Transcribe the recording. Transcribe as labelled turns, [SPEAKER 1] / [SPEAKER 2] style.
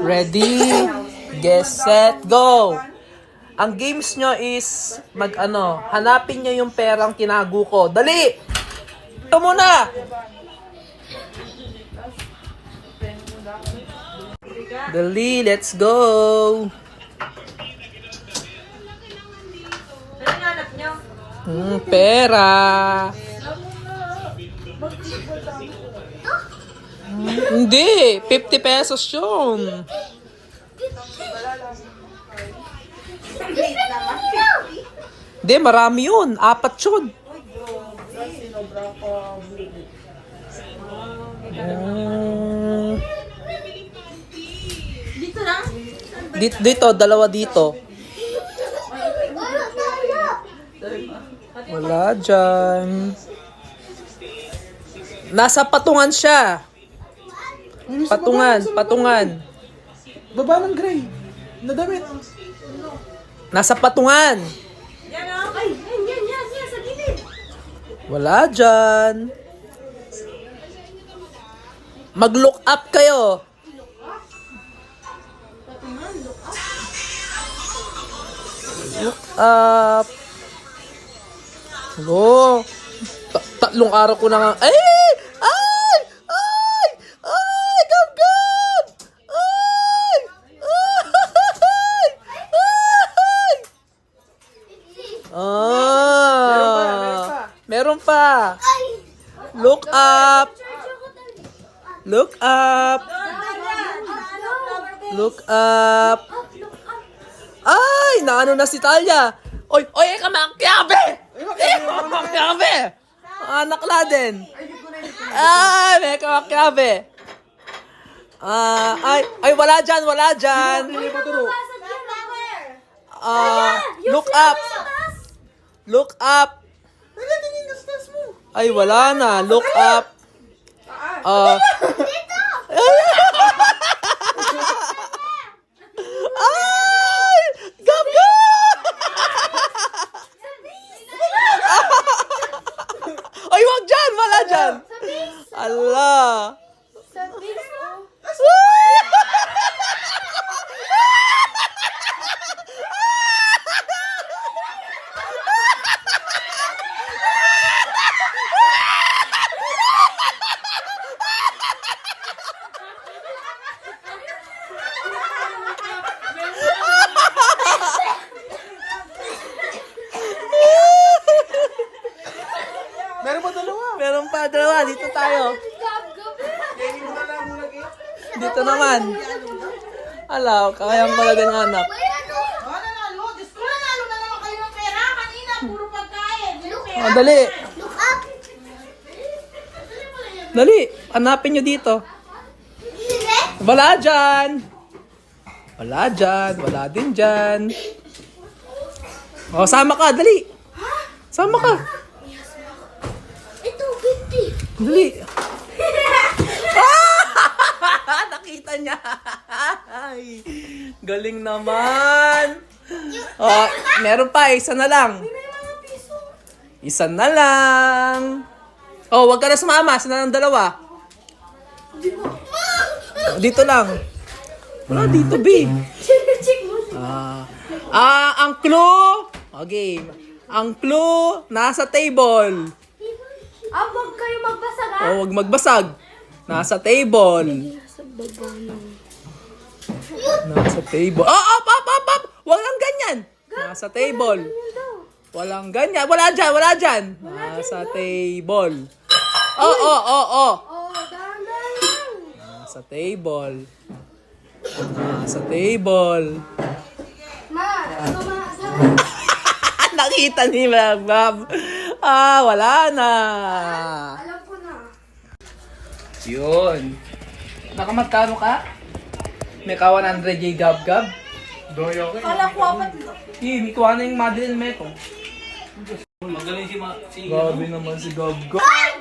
[SPEAKER 1] Ready, get, set, go! Ang games nyo is, hanapin nyo yung perang tinago ko. Dali! Ito muna! Dali, let's go! Pera! Hindi, 50 pesos yun. Hindi, marami yun. 4 yun.
[SPEAKER 2] Dito lang?
[SPEAKER 1] Dito, 2 dito. Wala dyan. Nasa patungan siya. Patungan.
[SPEAKER 3] Baba ng gray. Nadamit.
[SPEAKER 1] Nasa patungan.
[SPEAKER 2] Yan o. Ay, yan, sa gilid.
[SPEAKER 1] Wala dyan. Mag-look up kayo. Look up. Hello. 3 araw ko na nga. Ay! Gab! Ay! Meron pa. Look up. Look up. Look up. Ay, naano na si Talia. Oy, kamakyabe! Kamakyabe! Anak la din. Ay, may kamakyabe. Wala dyan. Look up. Look up. Ay, wala na. Look up. Ay! Gab! Ay, wag dyan! Wala dyan! Ala! Meron pa dalawa. Dito tayo. Dito naman. Alaw, kayang pala din anak.
[SPEAKER 2] Nanalo na naman kayo ng pera. Kanina, puro pagkain.
[SPEAKER 1] Dali. Dali. Hanapin nyo dito. Wala dyan. Wala din dyan. Sama ka. Dali. Sama ka.
[SPEAKER 2] Ito, 50.
[SPEAKER 1] Dali. Nakita niya. Ay, galing naman. Meron pa. Isa na lang. Isa na lang. Wag ka na sumama. Isa na lang 2. Dito lang. Wala dito, B. Ang clue. Okay. Ang clue nasa table.
[SPEAKER 2] Huwag kayo magbasag, ha?
[SPEAKER 1] Wag magbasag. Nasa table. Nasa table. Up! Walang ganyan. Nasa table. Walang ganyan. Wala dyan. Nasa table.
[SPEAKER 2] Oh, dahan lang.
[SPEAKER 1] Nasa table. Nasa table.
[SPEAKER 2] Ma,
[SPEAKER 1] Nakita ni Bob. Wala na.
[SPEAKER 2] alam ko na.
[SPEAKER 1] Yun. Nakamatano ka? May ka 100 Gab.
[SPEAKER 3] Doyo ka.
[SPEAKER 2] Kala ko apat.
[SPEAKER 1] May kuha na yung Madeline Meko.
[SPEAKER 3] Magaling si
[SPEAKER 1] Grabe naman si Gab.
[SPEAKER 2] Ay!